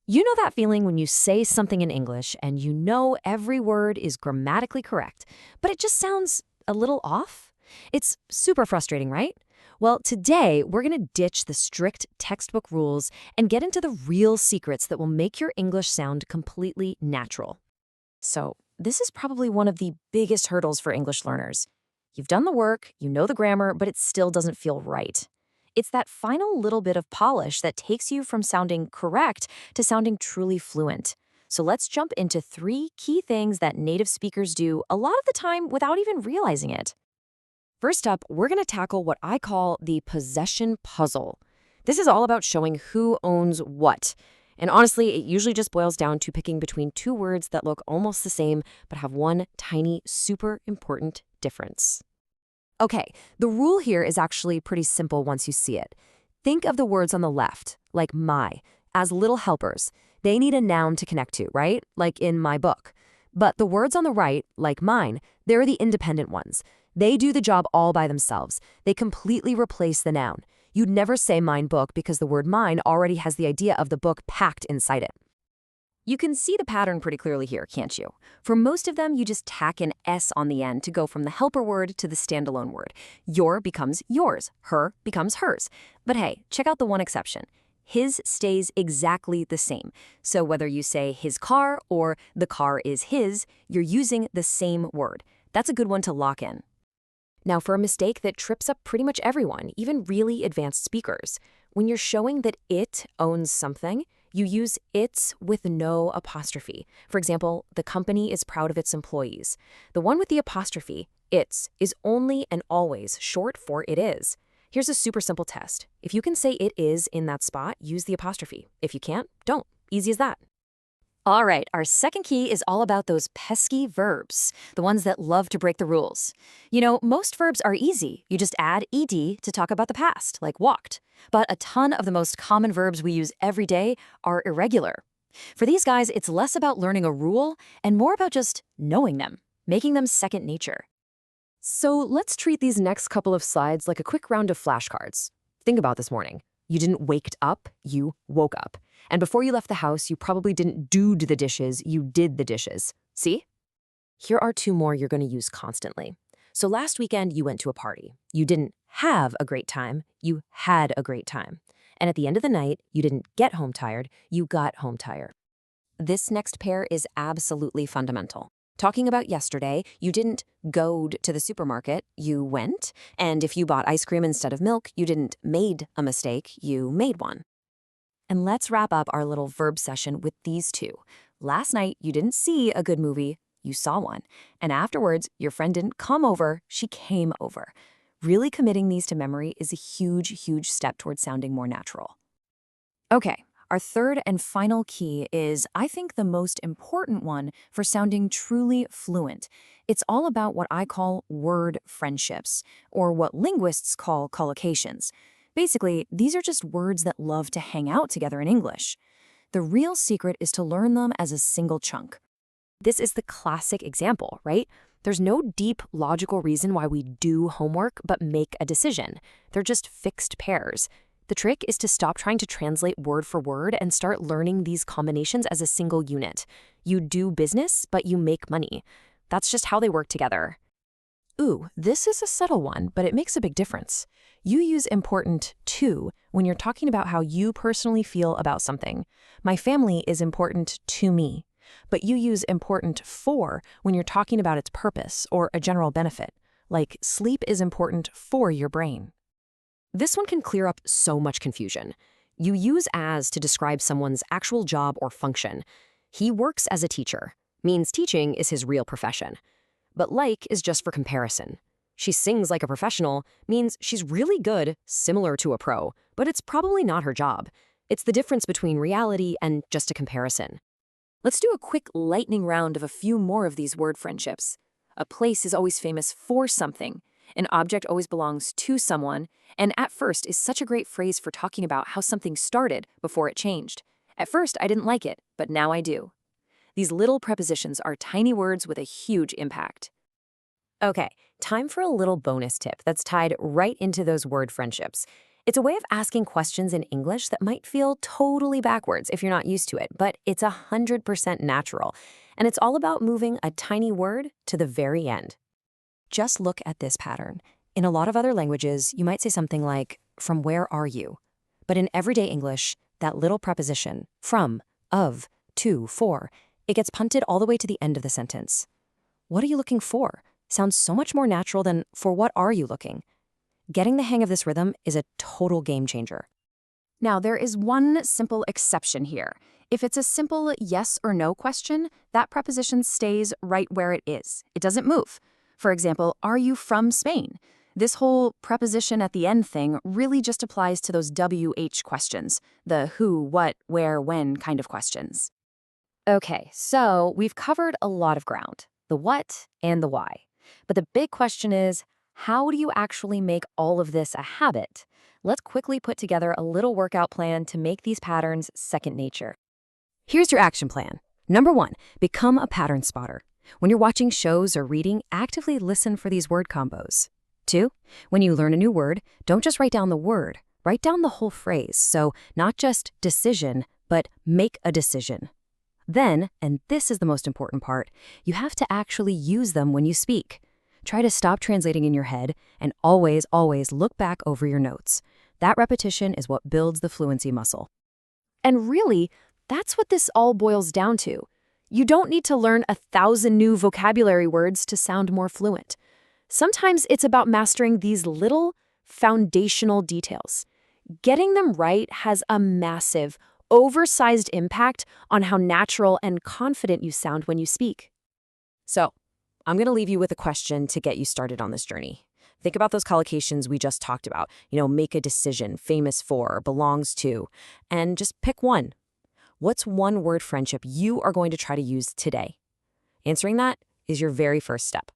You know that feeling when you say something in English and you know every word is grammatically correct, but it just sounds a little off? It's super frustrating, right? Well, today we're going to ditch the strict textbook rules and get into the real secrets that will make your English sound completely natural. So, this is probably one of the biggest hurdles for English learners. You've done the work, you know the grammar, but it still doesn't feel right. It's that final little bit of polish that takes you from sounding correct to sounding truly fluent. So let's jump into 3 key things that native speakers do a lot of the time without even realizing it. First up, we're going to tackle what I call the possession puzzle. This is all about showing who owns what. And honestly, it usually just boils down to picking between 2 words that look almost the same but have one tiny, super important difference. Okay, the rule here is actually pretty simple once you see it. Think of the words on the left, like my, as little helpers. They need a noun to connect to, right? Like in my book. But the words on the right, like mine, they're the independent ones. They do the job all by themselves. They completely replace the noun. You'd never say mine book because the word mine already has the idea of the book packed inside it. You can see the pattern pretty clearly here, can't you? For most of them, you just tack an S on the end to go from the helper word to the standalone word. Your becomes yours, her becomes hers. But hey, check out the one exception. His stays exactly the same. So whether you say his car or the car is his, you're using the same word. That's a good one to lock in. Now, for a mistake that trips up pretty much everyone, even really advanced speakers, when you're showing that it owns something, you use its with no apostrophe. For example, the company is proud of its employees. The one with the apostrophe, its, is only and always short for it is. Here's a super simple test. If you can say it is in that spot, use the apostrophe. If you can't, don't. Easy as that. All right, our second key is all about those pesky verbs, the ones that love to break the rules. You know, most verbs are easy. You just add ed to talk about the past, like walked. But a ton of the most common verbs we use every day are irregular. For these guys, it's less about learning a rule and more about just knowing them, making them second nature. So let's treat these next couple of slides like a quick round of flashcards. Think about this morning. You didn't wake up, you woke up. And before you left the house, you probably didn't do the dishes, you did the dishes. See? Here are 2 more you're going to use constantly. So last weekend, you went to a party. You didn't have a great time, you had a great time. And at the end of the night, you didn't get home tired, you got home tired. This next pair is absolutely fundamental. Talking about yesterday, you didn't go to the supermarket, you went. And if you bought ice cream instead of milk, you didn't made a mistake, you made one. And let's wrap up our little verb session with these 2. Last night, you didn't see a good movie, you saw one. And afterwards, your friend didn't come over, she came over. Really committing these to memory is a huge, huge step towards sounding more natural. Okay, our third and final key is, I think, the most important one for sounding truly fluent. It's all about what I call word friendships, or what linguists call collocations. Basically, these are just words that love to hang out together in English. The real secret is to learn them as a single chunk. This is the classic example, right? There's no deep logical reason why we do homework but make a decision. They're just fixed pairs. The trick is to stop trying to translate word for word and start learning these combinations as a single unit. You do business, but you make money. That's just how they work together. Ooh, this is a subtle one, but it makes a big difference. You use important to when you're talking about how you personally feel about something. My family is important to me. But you use important for when you're talking about its purpose or a general benefit, like sleep is important for your brain. This one can clear up so much confusion. You use as to describe someone's actual job or function. He works as a teacher, means teaching is his real profession. But like is just for comparison. She sings like a professional means she's really good, similar to a pro, but it's probably not her job. It's the difference between reality and just a comparison. Let's do a quick lightning round of a few more of these word friendships. A place is always famous for something. An object always belongs to someone. And at first is such a great phrase for talking about how something started before it changed. At first, I didn't like it, but now I do. These little prepositions are tiny words with a huge impact. Okay, time for a little bonus tip that's tied right into those word friendships. It's a way of asking questions in English that might feel totally backwards if you're not used to it, but it's 100% natural. And it's all about moving a tiny word to the very end. Just look at this pattern. In a lot of other languages, you might say something like, "From where are you?" But in everyday English, that little preposition, from, of, to, for, it gets punted all the way to the end of the sentence. What are you looking for? Sounds so much more natural than for what are you looking? Getting the hang of this rhythm is a total game changer. Now, there is one simple exception here. If it's a simple yes or no question, that preposition stays right where it is. It doesn't move. For example, are you from Spain? This whole preposition at the end thing really just applies to those WH questions, the who, what, where, when kind of questions. Okay, so we've covered a lot of ground, the what and the why. But the big question is, how do you actually make all of this a habit? Let's quickly put together a little workout plan to make these patterns second nature. Here's your action plan. Number 1, become a pattern spotter. When you're watching shows or reading, actively listen for these word combos. 2, when you learn a new word, don't just write down the word, write down the whole phrase. So not just decision, but make a decision. Then, and this is the most important part, you have to actually use them when you speak. Try to stop translating in your head and always, always look back over your notes. That repetition is what builds the fluency muscle. And really, that's what this all boils down to. You don't need to learn 1,000 new vocabulary words to sound more fluent. Sometimes it's about mastering these little foundational details. Getting them right has a massive, oversized impact on how natural and confident you sound when you speak. So, I'm going to leave you with a question to get you started on this journey. Think about those collocations we just talked about. Make a decision, famous for, belongs to, and just pick one. What's one word friendship you are going to try to use today? Answering that is your very first step.